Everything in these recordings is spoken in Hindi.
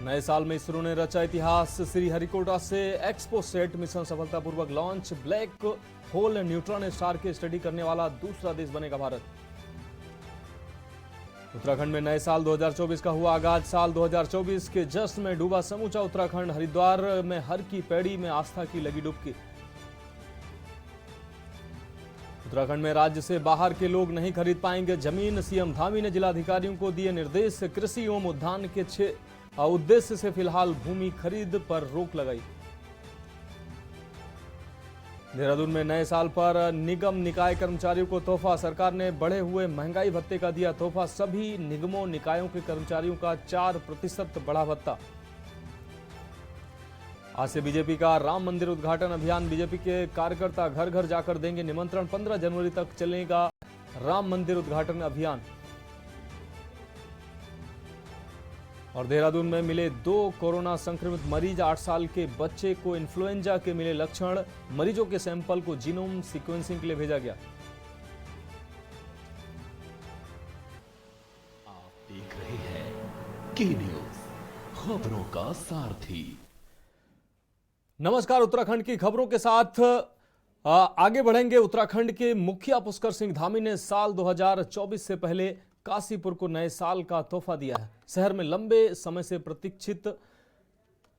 नए साल में इसरो ने रचा इतिहास। श्रीहरिकोटा से एक्सपोसेट मिशन सफलतापूर्वक launch. Black hole neutron star की स्टडी करने वाला दूसरा देश बनेगा भारत। उत्तराखंड में नए साल 2024 का हुआ आगाज। साल 2024 के जश्न में डूबा समूचा उत्तराखंड। हरिद्वार में हर की पैड़ी में आस्था की लगी डुबकी। उत्तराखंड में राज्य से बाहर के लोग नहीं खरीद पाएंगे जमीन। सीएम धामी ने जिलाधिकारियों को दिए निर्देश। कृषि एवं उद्यान के 6 उद्देश्य से फिलहाल भूमि खरीद पर रोक लगाई। देहरादून में नए साल पर निगम निकाय कर्मचारियों को तोहफा। सरकार ने बढ़े हुए महंगाई भत्ते का दिया तोहफा। सभी निगमों निकायों के कर्मचारियों का 4% बढ़ा भत्ता। आज से बीजेपी का राम मंदिर उद्घाटन अभियान। बीजेपी के कार्यकर्ता घर घर जाकर देंगे निमंत्रण। 15 जनवरी तक चलेगा राम मंदिर उद्घाटन अभियान। और देहरादून में मिले 2 कोरोना संक्रमित मरीज। 8 साल के बच्चे को इन्फ्लुएंजा के मिले लक्षण। मरीजों के सैंपल को जीनोम सीक्वेंसिंग के लिए भेजा गया। आप देख रहे हैं के न्यूज, खबरों का सारथी। नमस्कार, उत्तराखंड की खबरों के साथ आगे बढ़ेंगे। उत्तराखंड के मुखिया पुष्कर सिंह धामी ने साल 2024 से पहले काशीपुर को नए साल का तोहफा दिया है। शहर में लंबे समय से प्रतीक्षित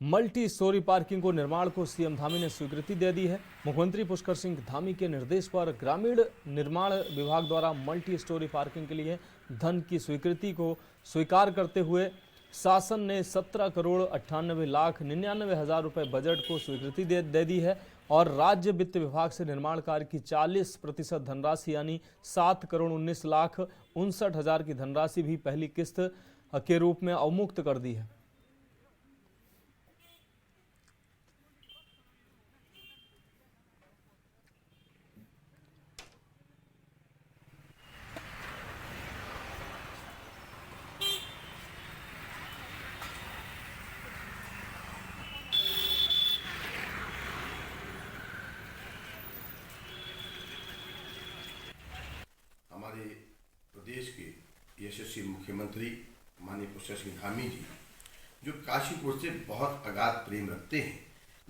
मल्टी स्टोरी पार्किंग को निर्माण को सीएम धामी ने स्वीकृति दे दी है। मुख्यमंत्री पुष्कर सिंह धामी के निर्देश पर ग्रामीण निर्माण विभाग द्वारा मल्टी स्टोरी पार्किंग के लिए धन की स्वीकृति को स्वीकार करते हुए शासन ने 17,98,99,000 रुपए बजट को स्वीकृति दे दी है और राज्य वित्त विभाग से निर्माण कार्य की 40% धनराशि यानी 7,19,59,000 की धनराशि भी पहली किस्त के रूप में अवमुक्त कर दी है। हमारे प्रदेश के यशस्वी मुख्यमंत्री माननीय पुष्कर सिंह धामी जी जो काशीपुर से बहुत अगाध प्रेम रखते हैं,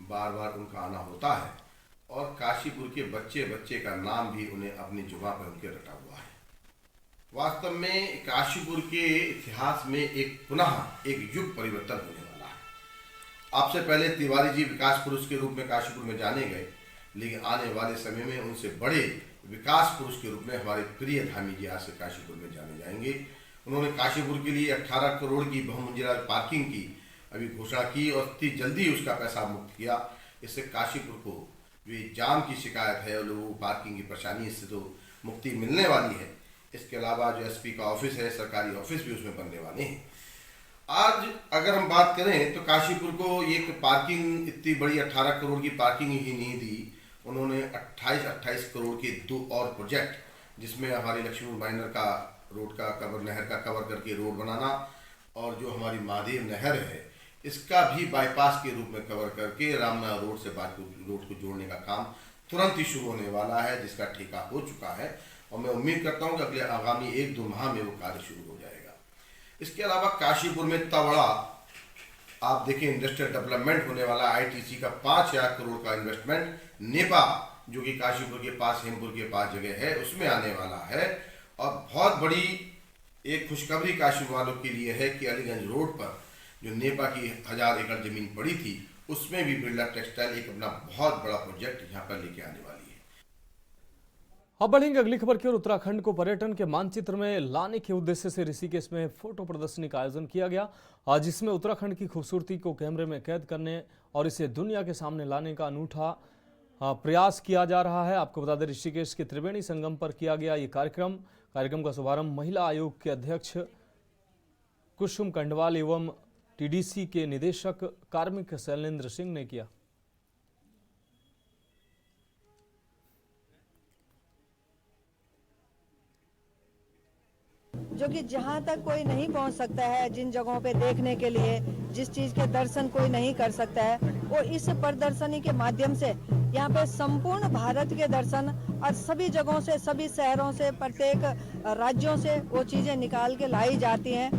बार बार उनका आना होता है और काशीपुर के बच्चे बच्चे का नाम भी उन्हें अपनी जुबान पर उनके रटा हुआ है। वास्तव में काशीपुर के इतिहास में पुनः एक युग परिवर्तन होने वाला है। आपसे पहले तिवारी जी विकास पुरुष के रूप में काशीपुर में जाने गए, लेकिन आने वाले समय में उनसे बड़े विकास पुरुष के रूप में हमारे प्रिय धामी जी आज से काशीपुर में जाने जाएंगे। उन्होंने काशीपुर के लिए 18 करोड़ की बहुमंजिला पार्किंग की अभी घोषणा की और इतनी जल्दी उसका पैसा मुक्त किया। इससे काशीपुर को जो जाम की शिकायत है और लोगों को पार्किंग की परेशानी इससे तो मुक्ति मिलने वाली है। इसके अलावा जो एसपी का ऑफिस है, सरकारी ऑफिस भी उसमें बनने वाले हैं। आज अगर हम बात करें तो काशीपुर को एक पार्किंग इतनी बड़ी 18 करोड़ की पार्किंग ही नहीं दी, उन्होंने 28 करोड़ के 2 और प्रोजेक्ट, जिसमें हमारी लक्ष्मी माइनर का रोड का कवर, नहर का कवर करके रोड बनाना और जो हमारी महादेव नहर है इसका भी बाईपास के रूप में कवर करके रामना रोड से रोड को जोड़ने का काम तुरंत ही शुरू होने वाला है, जिसका ठेका हो चुका है और मैं उम्मीद करता हूँ कि अगले आगामी 1-2 माह में वो कार्य शुरू हो जाएगा। इसके अलावा काशीपुर में इतना बड़ा आप देखिए इंडस्ट्रियल डेवलपमेंट होने वाला, आईटीसी का 5,000 करोड़ का इन्वेस्टमेंट नेपा जो कि काशीपुर के पास, हेमपुर के पास जगह है, उसमें आने वाला है। और बहुत बड़ी एक खुशखबरी काशीपुर वालों के लिए है कि अलीगंज रोड पर जो नेपा की 1000 एकड़ जमीन पड़ी थी उसमें भी बिरला टेक्सटाइल एक अपना बहुत बड़ा प्रोजेक्ट यहाँ पर लेके आने वाली है। अब बढ़ेंगे अगली खबर की ओर। उत्तराखंड को पर्यटन के मानचित्र में लाने के उद्देश्य से ऋषिकेश में फोटो प्रदर्शनी का आयोजन किया गया, जिसमें उत्तराखंड की खूबसूरती को कैमरे में कैद करने और इसे दुनिया के सामने लाने का अनूठा प्रयास किया जा रहा है। आपको बता दें, ऋषिकेश के त्रिवेणी संगम पर किया गया ये कार्यक्रम का शुभारंभ महिला आयोग के अध्यक्ष कुसुम कंडवाल एवं टीडीसी के निदेशक कार्मिक शैलेंद्र सिंह ने किया। जो कि जहाँ तक कोई नहीं पहुँच सकता है, जिन जगहों पे देखने के लिए जिस चीज के दर्शन कोई नहीं कर सकता है, वो इस प्रदर्शनी के माध्यम से यहाँ पे संपूर्ण भारत के दर्शन और सभी जगहों से, सभी शहरों से, प्रत्येक राज्यों से वो चीजें निकाल के लाई जाती हैं,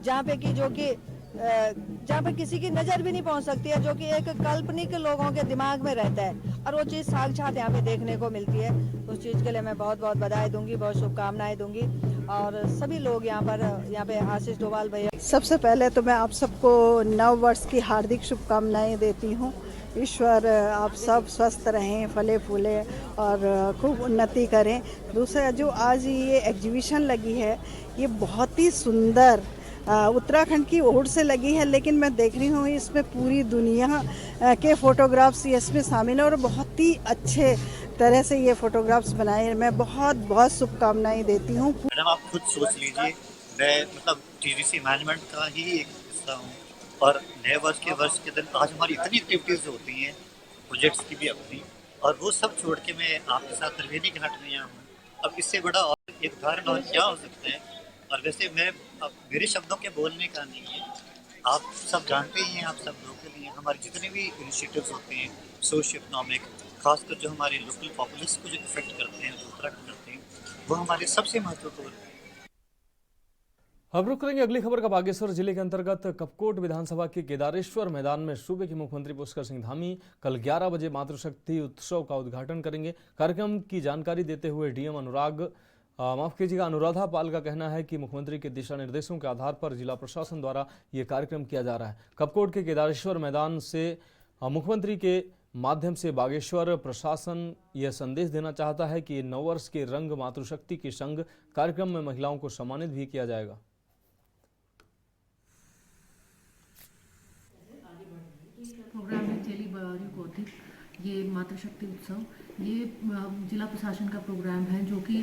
जहाँ पे कि जो कि जहाँ पे किसी की नजर भी नहीं पहुंच सकती है, जो कि एक काल्पनिक लोगों के दिमाग में रहता है, और वो चीज़ साक्षात यहाँ पे देखने को मिलती है। उस चीज़ के लिए मैं बहुत बहुत बधाई दूंगी, बहुत शुभकामनाएं दूंगी। और सभी लोग यहाँ पे आशीष डोभाल भैया, सबसे पहले तो मैं आप सबको नव वर्ष की हार्दिक शुभकामनाएं देती हूँ। ईश्वर आप सब स्वस्थ रहें, फले फूले और खूब उन्नति करें। दूसरा, जो आज ये एग्जीबिशन लगी है, ये बहुत ही सुंदर उत्तराखंड की ओर से लगी है, लेकिन मैं देख रही हूँ इसमें पूरी दुनिया के फोटोग्राफ्स इसमें शामिल हैं और बहुत ही अच्छे तरह से ये फोटोग्राफ्स बनाए। मैं बहुत बहुत शुभकामनाएं देती हूँ। मैडम, आप खुद सोच लीजिए, मैं मतलब टीडीसी मैनेजमेंट का ही एक हिस्सा हूँ और नए वर्ष के दिन आज हमारी इतनी एक्टिविटीज़ होती हैं, प्रोजेक्ट्स की भी अपनी, और वो सब छोड़ के मैं आपके साथ त्रिवेणी घाट में यहाँ हूँ। अब इससे बड़ा और एक उदाहरण और क्या हो सकता है। और वैसे अब मेरे शब्दों के बोलने का नहीं है, आप सब जानते ही हैं, आप सब लोकल हैं, हमारे जितने भी इनिशिएटिव्स होते हैं सोशियो इकोनॉमिक, खासकर जो हमारे लोकल पॉपुलेशन को जो इफेक्ट करते हैं, जो उत्तराखंड करते हैं, वो हमारे सबसे महत्वपूर्ण है। अब रुक करेंगे अगली खबर का। बागेश्वर जिले के अंतर्गत कपकोट विधानसभा के केदारेश्वर मैदान में सूबे के मुख्यमंत्री पुष्कर सिंह धामी कल 11 बजे मातृशक्ति उत्सव का उद्घाटन करेंगे। कार्यक्रम की जानकारी देते हुए डीएम अनुराधा पाल का कहना है कि मुख्यमंत्री के दिशा निर्देशों के आधार पर जिला प्रशासन द्वारा ये कार्यक्रम किया जा रहा है। कपकोट के केदारेश्वर मैदान से मुख्यमंत्री के माध्यम से बागेश्वर प्रशासन यह संदेश देना चाहता है कि नववर्ष के रंग मातृशक्ति के संग कार्यक्रम में महिलाओं को सम्मानित भी किया जाएगा। प्रोग्राम में चेली बयारी कौतिक, ये मातृशक्ति उत्सव, ये जिला प्रशासन का प्रोग्राम है, जो कि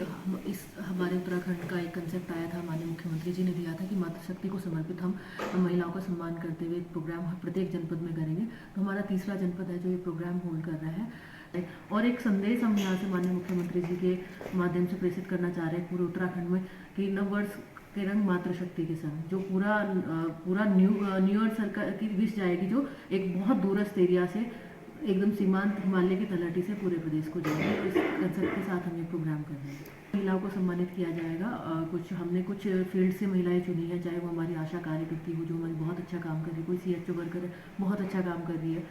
हमारे उत्तराखंड का एक कंसेप्ट आया था, माननीय मुख्यमंत्री जी ने दिया था कि मातृशक्ति को समर्पित हम महिलाओं का सम्मान करते हुए एक प्रोग्राम प्रत्येक जनपद में करेंगे। तो हमारा तीसरा जनपद है जो ये प्रोग्राम होल्ड कर रहा है, और एक संदेश हम यहाँ से माननीय मुख्यमंत्री जी के माध्यम से प्रेषित करना चाह रहे हैं पूरे उत्तराखंड में कि नववर्ष के रंग मातृशक्ति के संग जो पूरा न्यू ईयर सरकार की विश जाएगी, जो एक बहुत दूरस्थ एरिया से एकदम सीमांत हिमालय की तलहटी से पूरे प्रदेश को जाएगी। इस कंसेप्ट के साथ हम ये प्रोग्राम कर रहे हैं। महिलाओं को सम्मानित किया जाएगा। हमने कुछ फील्ड से महिलाएं चुनी है, चाहे वो हमारी आशा कार्यकर्ती हो जो हमारी बहुत अच्छा काम कर रही है, कोई सीएचओ वर्कर है बहुत अच्छा काम कर रही है।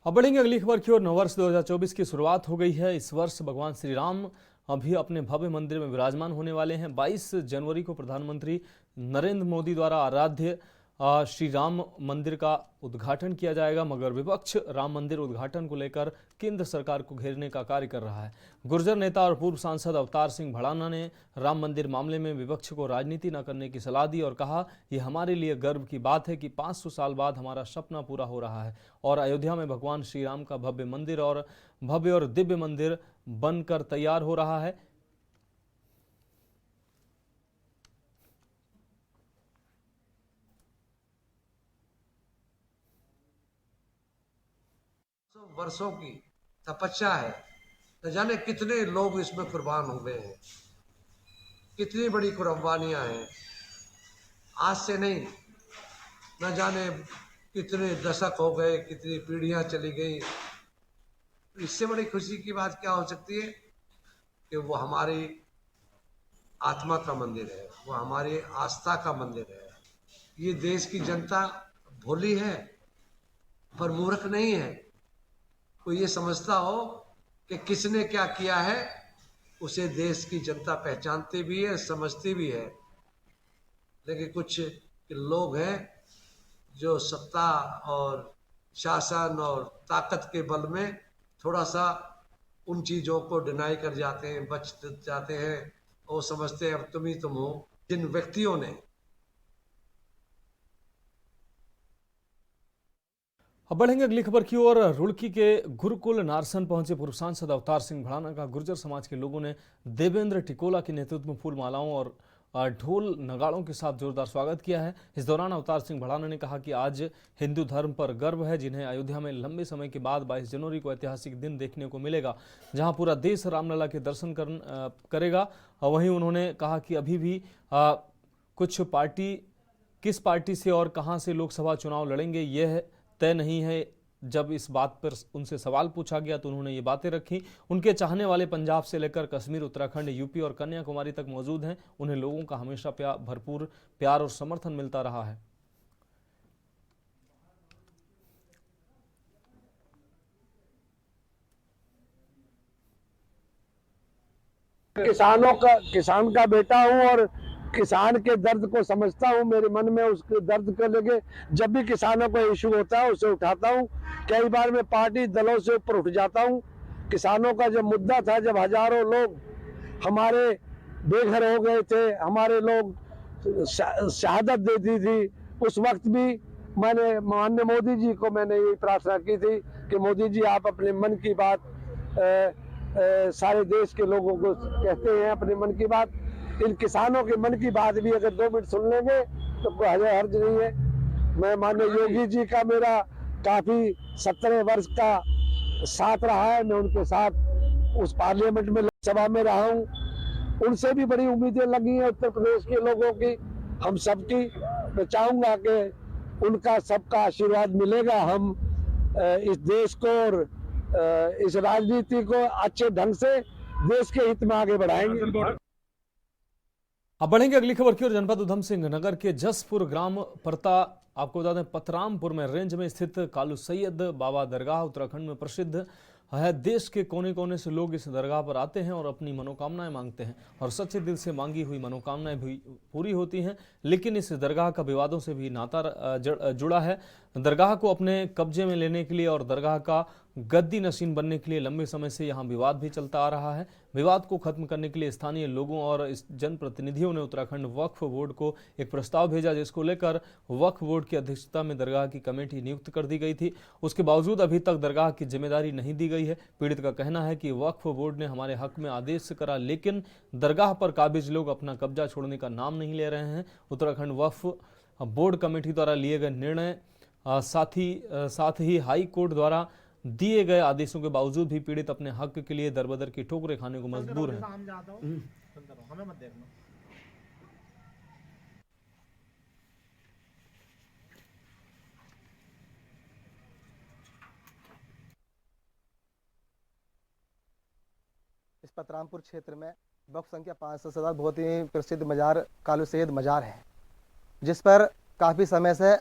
अब बढ़ेंगे अगली खबर की ओर। नववर्ष 2024 की शुरुआत हो गई है। इस वर्ष भगवान श्री राम अभी अपने भव्य मंदिर में विराजमान होने वाले हैं। 22 जनवरी को प्रधानमंत्री नरेंद्र मोदी द्वारा आराध्य श्री राम मंदिर का उद्घाटन किया जाएगा, मगर विपक्ष राम मंदिर उद्घाटन को लेकर केंद्र सरकार को घेरने का कार्य कर रहा है। गुर्जर नेता और पूर्व सांसद अवतार सिंह भड़ाना ने राम मंदिर मामले में विपक्ष को राजनीति न करने की सलाह दी और कहा, यह हमारे लिए गर्व की बात है कि 500 साल बाद हमारा सपना पूरा हो रहा है और अयोध्या में भगवान श्री राम का भव्य और दिव्य मंदिर बनकर तैयार हो रहा है। वर्षों की तपस्या है, न जाने कितने लोग इसमें कुर्बान हो गए हैं, कितनी बड़ी कुर्बानियां हैं। आज से नहीं, न जाने कितने दशक हो गए, कितनी पीढ़ियां चली गई। इससे बड़ी खुशी की बात क्या हो सकती है कि वो हमारी आत्मा का मंदिर है, वो हमारी आस्था का मंदिर है। ये देश की जनता भोली है पर मूर्ख नहीं है। कोई ये समझता हो कि किसने क्या किया है, उसे देश की जनता पहचानती भी है, समझती भी है। लेकिन कुछ लोग हैं जो सत्ता और शासन और ताकत के बल में थोड़ा सा उन चीज़ों को डिनाई कर जाते हैं, बच जाते हैं और समझते हैं अब तुम हो। जिन व्यक्तियों ने अब बढ़ेंगे अगली खबर की ओर। रुड़की के गुरुकुल नारसन पहुंचे पूर्व सांसद अवतार सिंह भड़ाना का गुर्जर समाज के लोगों ने देवेंद्र टिकोला के नेतृत्व में फूल मालाओं और ढोल नगाड़ों के साथ जोरदार स्वागत किया है। इस दौरान अवतार सिंह भड़ाना ने कहा कि आज हिंदू धर्म पर गर्व है, जिन्हें अयोध्या में लंबे समय के बाद 22 जनवरी को ऐतिहासिक दिन देखने को मिलेगा, जहां पूरा देश रामलला के दर्शन करेगा। वहीं उन्होंने कहा कि अभी भी किस पार्टी से और कहां से लोकसभा चुनाव लड़ेंगे यह तय नहीं है, जब इस बात पर उनसे सवाल पूछा गया तो उन्होंने ये बातें रखी। उनके चाहने वाले पंजाब से लेकर कश्मीर, उत्तराखंड, यूपी और कन्याकुमारी तक मौजूद हैं। उन्हें लोगों का हमेशा भरपूर प्यार और समर्थन मिलता रहा है। किसान का बेटा हूँ और किसान के दर्द को समझता हूँ। मेरे मन में उसके दर्द को लेके जब भी किसानों को इशू होता है उसे उठाता हूँ। कई बार मैं पार्टी दलों से ऊपर उठ जाता हूँ। किसानों का जब मुद्दा था, जब हजारों लोग हमारे बेघर हो गए थे, हमारे लोग शहादत दे दी थी, उस वक्त भी मैंने माननीय मोदी जी को मैंने ये प्रार्थना की थी कि मोदी जी आप अपने मन की बात सारे देश के लोगों को कहते हैं, अपने मन की बात। इन किसानों के मन की बात भी अगर 2 मिनट सुन लेंगे तो कोई हर्ज नहीं है। मैं माननीय योगी जी का मेरा काफी 17 वर्ष का साथ रहा है। मैं उनके साथ उस पार्लियामेंट में, लोकसभा में रहा हूँ। उनसे भी बड़ी उम्मीदें लगी हैं उत्तर प्रदेश के लोगों की, हम सबकी। मैं चाहूंगा कि उनका सबका आशीर्वाद मिलेगा। हम इस देश को और इस राजनीति को अच्छे ढंग से देश के हित में आगे बढ़ाएंगे। अब बढ़ेंगे अगली खबर की ओर। जनपद उधम सिंह नगर के जसपुर ग्राम परता, आपको बता दें पतरामपुर में रेंज में स्थित कालू सैयद बाबा दरगाह उत्तराखंड में प्रसिद्ध है। देश के कोने कोने से लोग इस दरगाह पर आते हैं और अपनी मनोकामनाएं मांगते हैं और सच्चे दिल से मांगी हुई मनोकामनाएं भी पूरी होती हैं। लेकिन इस दरगाह का विवादों से भी नाता जुड़ा है। दरगाह को अपने कब्जे में लेने के लिए और दरगाह का गद्दी नशीन बनने के लिए लंबे समय से यहां विवाद भी चलता आ रहा है। विवाद को खत्म करने के लिए स्थानीय लोगों और इस जनप्रतिनिधियों ने उत्तराखंड वक्फ बोर्ड को एक प्रस्ताव भेजा, जिसको लेकर वक्फ बोर्ड की अध्यक्षता में दरगाह की कमेटी नियुक्त कर दी गई थी। उसके बावजूद अभी तक दरगाह की जिम्मेदारी नहीं दी गई है। पीड़ित का कहना है कि वक्फ बोर्ड ने हमारे हक में आदेश करा, लेकिन दरगाह पर काबिज लोग अपना कब्जा छोड़ने का नाम नहीं ले रहे हैं। उत्तराखंड वक्फ बोर्ड कमेटी द्वारा लिए गए निर्णय साथ ही हाई कोर्ट द्वारा दिए गए आदेशों के बावजूद भी पीड़ित अपने हक के लिए दरबदर की ठोकरें खाने को मजबूर है। इस पतरामपुर क्षेत्र में वक्फ संख्या 507 बहुत ही प्रसिद्ध मजार कालू सैयद मजार है, जिस पर काफ़ी समय से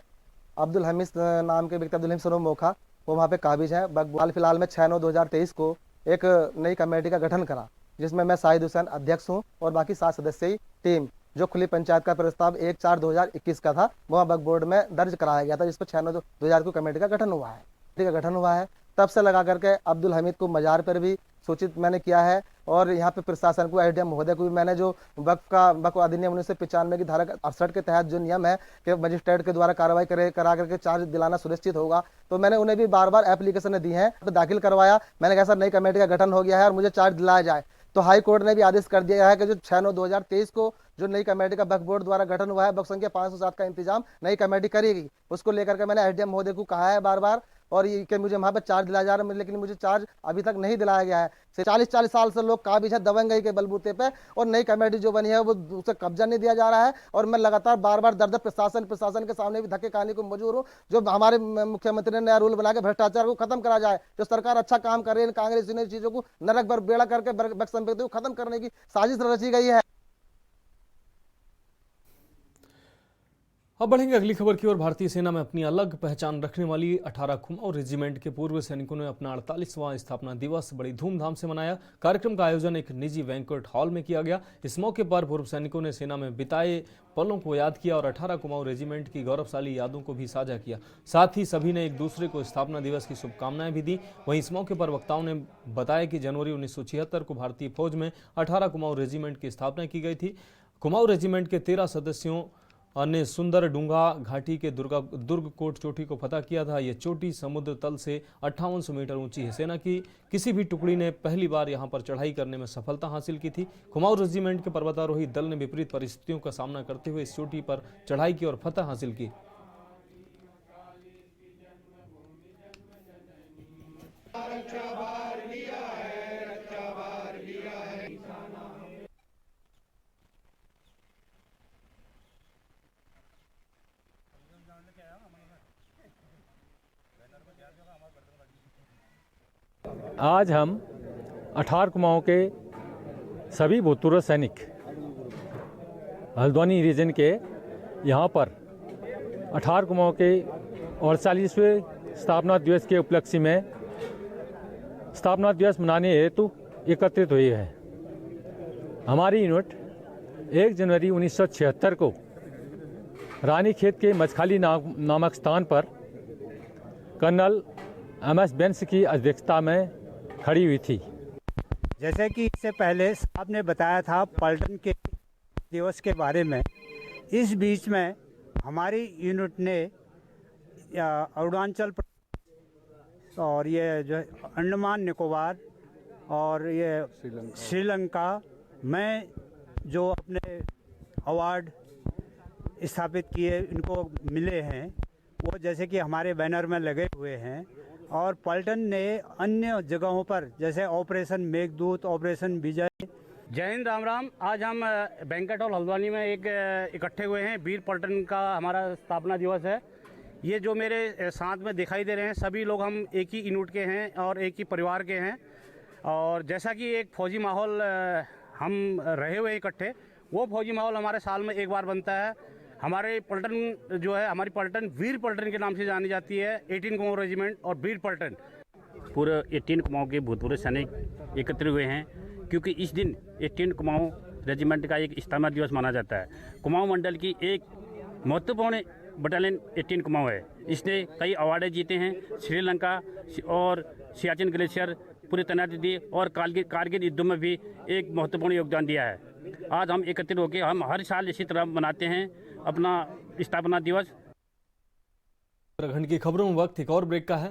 अब्दुल हमीद नाम के व्यक्ति, अब्दुल हमीद सनो मोखा, वो वहाँ पे काबिज हैं। हाल फिलहाल में 6/9/2023 को एक नई कमेटी का गठन करा, जिसमें मैं शाहिद हुसैन अध्यक्ष हूँ और बाकी 7 सदस्यीय टीम, जो खुली पंचायत का प्रस्ताव 1/4/2021 का था, वो वक्फ बोर्ड में दर्ज कराया गया था, जिस पर 6/9/2000 को कमेटी का गठन हुआ है। तब से लगा करके अब्दुल हमीद को मजार पर भी सूचित मैंने किया है और यहाँ पे प्रशासन को, एसडीएम महोदय को भी मैंने जो वक्फ अधिनियम 1995 की धारा 68 के तहत जो नियम है कि मजिस्ट्रेट के द्वारा कार्रवाई करा करके चार्ज दिलाना सुनिश्चित होगा, तो मैंने उन्हें भी बार बार एप्लीकेशन दी है, तो दाखिल करवाया। मैंने कहा सर नई कमेटी का गठन हो गया है और मुझे चार्ज दिलाया जाए, तो हाई कोर्ट ने भी आदेश कर दिया है कि जो 6/9/2023 को जो नई कमेटी का वक्फ बोर्ड द्वारा गठन हुआ है, वक्फ संख्या 507 का इंतजाम नई कमेटी करेगी। उसको लेकर के मैंने एसडीएम महोदय को कहा है बार बार, और ये कि मुझे वहाँ पर चार्ज दिलाया जा रहा है, लेकिन मुझे चार्ज अभी तक नहीं दिलाया गया है। 40 साल से लोग काबिज है दबंगई के बलबूते पे, और नई कमेटी जो बनी है वो उसे कब्जा नहीं दिया जा रहा है। और मैं लगातार बार बार दर प्रशासन के सामने भी धक्के खाने को मजबूर हूँ। जो हमारे मुख्यमंत्री ने नया रूल बना के भ्रष्टाचार को खत्म करा जाए, जो सरकार अच्छा काम कर रही है, कांग्रेस ने चीजों को नरक भर बेड़ा करके वक्फ संपत्ति को खत्म करने की साजिश रची गई है। अब बढ़ेंगे अगली खबर की ओर। भारतीय सेना में अपनी अलग पहचान रखने वाली 18 कुमाऊं रेजिमेंट के पूर्व सैनिकों ने अपना 48वां स्थापना दिवस बड़ी धूमधाम से मनाया। कार्यक्रम का आयोजन एक निजी बैंक्वेट हॉल में किया गया। इस मौके पर पूर्व सैनिकों ने सेना में बिताए पलों को याद किया और 18 कुमाऊं रेजिमेंट की गौरवशाली यादों को भी साझा किया। साथ ही सभी ने एक दूसरे को स्थापना दिवस की शुभकामनाएं भी दी। वहीं इस मौके पर वक्ताओं ने बताया कि जनवरी 1976 को भारतीय फौज में 18 कुमाऊं रेजिमेंट की स्थापना की गई थी। कुमाऊं रेजिमेंट के 13 सदस्यों ने सुंदर डूंगा घाटी के दुर्ग कोट चोटी को फतह किया था। यह चोटी समुद्र तल से 5800 मीटर ऊंची है। सेना की किसी भी टुकड़ी ने पहली बार यहां पर चढ़ाई करने में सफलता हासिल की थी। कुमाऊं रेजिमेंट के पर्वतारोही दल ने विपरीत परिस्थितियों का सामना करते हुए इस चोटी पर चढ़ाई की और फतह हासिल की। आज हम 18 कुमाऊं के सभी भूतपूर्व सैनिक हल्द्वानी रीजन के यहाँ पर 18 कुमाऊं के 48वें स्थापना दिवस के उपलक्ष्य में स्थापना दिवस मनाने हेतु एकत्रित हुई है। हमारी यूनिट 1 जनवरी 1976 को रानीखेत के मछखाली नामक स्थान पर कर्नल MS बेंस की अध्यक्षता में खड़ी हुई थी। जैसे कि इससे पहले आपने बताया था पलटन के दिवस के बारे में, इस बीच में हमारी यूनिट ने अरुणाचल और ये जो अंडमान निकोबार और ये श्रीलंका में जो अपने अवार्ड स्थापित किए इनको मिले हैं, वो जैसे कि हमारे बैनर में लगे हुए हैं। और पलटन ने अन्य जगहों पर जैसे ऑपरेशन मेघदूत, ऑपरेशन विजय। जय हिंद, राम राम। आज हम बैंकेट हॉल हल्द्वानी में एक इकट्ठे हुए हैं। वीर पलटन का हमारा स्थापना दिवस है। ये जो मेरे साथ में दिखाई दे रहे हैं सभी लोग हम एक ही यूनिट के हैं और एक ही परिवार के हैं। और जैसा कि एक फौजी माहौल हम रहे हुए इकट्ठे, वो फौजी माहौल हमारे साल में एक बार बनता है। हमारे पलटन जो है, हमारी पलटन वीर पलटन के नाम से जानी जाती है। 18 कुमाऊं रेजिमेंट और वीर पलटन पूरे 18 कुमाऊं के भूतपूर्व सैनिक एकत्रित हुए हैं, क्योंकि इस दिन 18 कुमाऊं रेजिमेंट का एक स्थापना दिवस माना जाता है। कुमाऊं मंडल की एक महत्वपूर्ण बटालियन 18 कुमाऊं है। इसने कई अवार्ड जीते हैं। श्रीलंका और सियाचिन ग्लेशियर पूरी तैनाती दी और कारगिल युद्धों में भी एक महत्वपूर्ण योगदान दिया है। आज हम एकत्रित होकर हम हर साल इसी तरह मनाते हैं अपना स्थापना दिवस। उत्तराखंड की खबरों में वक्त एक और ब्रेक का है।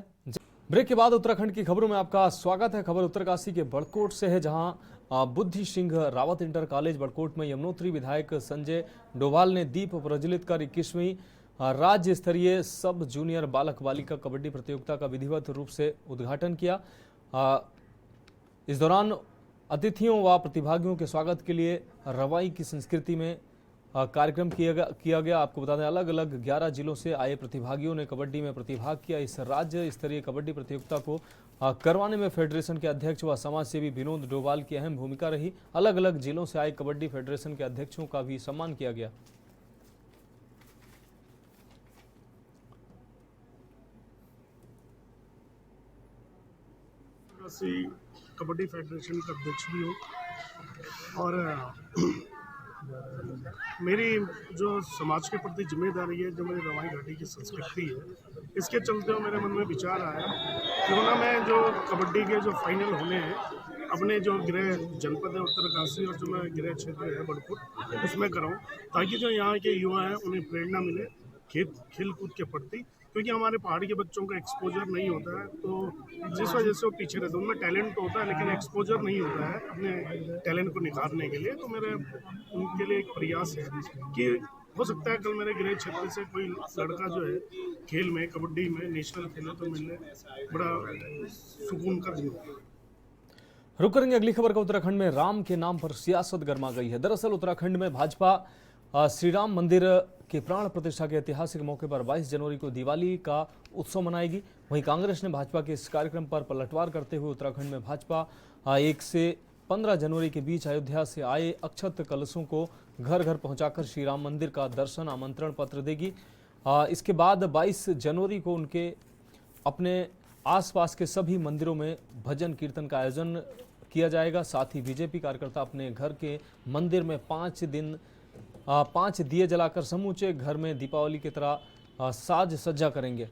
ब्रेक के बाद उत्तराखंड की खबरों में आपका स्वागत है। खबर उत्तरकाशी के बड़कोट से है, जहां बुद्धि सिंह रावत इंटर कॉलेज बड़कोट में यमुनोत्री विधायक संजय डोभाल ने दीप प्रज्वलित कर 21वीं राज्य स्तरीय सब जूनियर बालक बालिका कबड्डी प्रतियोगिता का विधिवत रूप से उद्घाटन किया। इस दौरान अतिथियों व प्रतिभागियों के स्वागत के लिए रवाई की संस्कृति में कार्यक्रम किया गया। आपको बता दें, अलग अलग 11 जिलों से आए प्रतिभागियों ने कबड्डी में प्रतिभाग किया। इस राज्य स्तरीय कबड्डी प्रतियोगिता को करवाने में फेडरेशन के अध्यक्ष व समाज सेवी विनोद डोभाल की अहम भूमिका रही। अलग अलग जिलों से आए कबड्डी फेडरेशन के अध्यक्षों का भी सम्मान किया गया। कबड्डी फेडरेशन का अध्यक्ष भी हूँ और मेरी जो समाज के प्रति जिम्मेदारी है, जो मेरी रवाई घाटी की संस्कृति है, इसके चलते मेरे मन में विचार आया क्यों ना मैं जो कबड्डी के जो फाइनल होने हैं अपने जो गृह जनपद है उत्तरकाशी और जो मैं गृह क्षेत्र है बड़कोट, उसमें कराऊँ, ताकि जो यहाँ के युवा हैं उन्हें प्रेरणा मिले खेल कूद के प्रति। क्योंकि हमारे पहाड़ी के बच्चों का एक्सपोजर नहीं होता है, तो जिस वजह से वो पीछे रहते हैं। उनमें टैलेंट तो होता है लेकिन एक्सपोजर नहीं होता है अपने टैलेंट को निखारने के लिए। तो मेरे उनके लिए एक प्रयास है कि हो सकता है कल मेरे गृह क्षेत्र से कोई लड़का जो है खेल में, कबड्डी में नेशनल खेले तो मिलने बड़ा सुकून का दिन। रुक करेंगे अगली खबर का। उत्तराखंड में राम के नाम पर सियासत गर्मा गई है। दरअसल उत्तराखंड में भाजपा श्री राम मंदिर के प्राण प्रतिष्ठा के ऐतिहासिक मौके पर 22 जनवरी को दिवाली का उत्सव मनाएगी। वहीं कांग्रेस ने भाजपा के इस कार्यक्रम पर पलटवार करते हुए उत्तराखंड में भाजपा 1 से 15 जनवरी के बीच अयोध्या से आए अक्षत कलशों को घर घर पहुंचाकर श्री राम मंदिर का दर्शन आमंत्रण पत्र देगी। इसके बाद 22 जनवरी को उनके अपने आसपास के सभी मंदिरों में भजन कीर्तन का आयोजन किया जाएगा। साथ ही बीजेपी कार्यकर्ता अपने घर के मंदिर में 5 दिए जलाकर समूचे घर में दीपावली की तरह साज सज्जा करेंगे।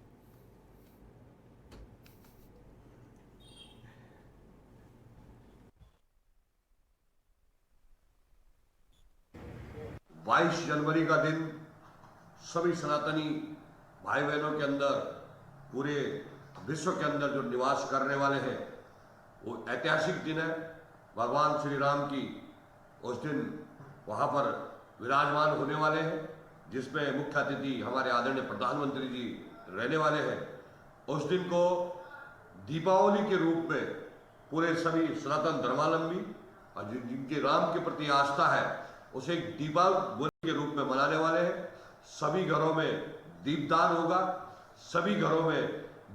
बाईस जनवरी का दिन सभी सनातनी भाई बहनों के अंदर, पूरे विश्व के अंदर जो निवास करने वाले हैं, वो ऐतिहासिक दिन है। भगवान श्री राम की उस दिन वहाँ पर विराजमान होने वाले हैं, जिसमें मुख्य अतिथि हमारे आदरणीय प्रधानमंत्री जी रहने वाले हैं। उस दिन को दीपावली के रूप में पूरे सभी सनातन धर्मावलंबी और जिनके राम के प्रति आस्था है, उसे दीपावली के रूप में मनाने वाले हैं। सभी घरों में दीपदान होगा, सभी घरों में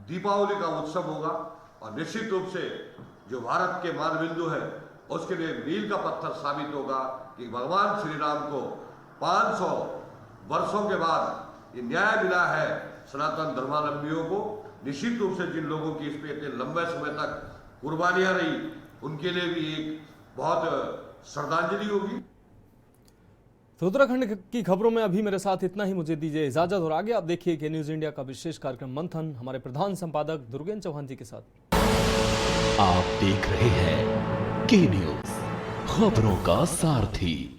दीपावली का उत्सव होगा और निश्चित रूप से जो भारत के मानबिंदु है उसके लिए मील का पत्थर साबित होगा कि भगवान श्री राम को 500 वर्षों के बाद ये न्याय मिला है सनातन धर्मावलंबियों को। निश्चित रूप से जिन लोगों की इस पे इतने लंबे समय तक कुर्बानियां रही उनके लिए भी एक बहुत श्रद्धांजलि होगी। तो उत्तराखंड की खबरों में अभी मेरे साथ इतना ही, मुझे दीजिए इजाजत और आगे आप देखिए कि न्यूज इंडिया का विशेष कार्यक्रम मंथन हमारे प्रधान संपादक दुर्गेन चौहान जी के साथ। आप देख रहे हैं के न्यूज, खबरों का सारथी।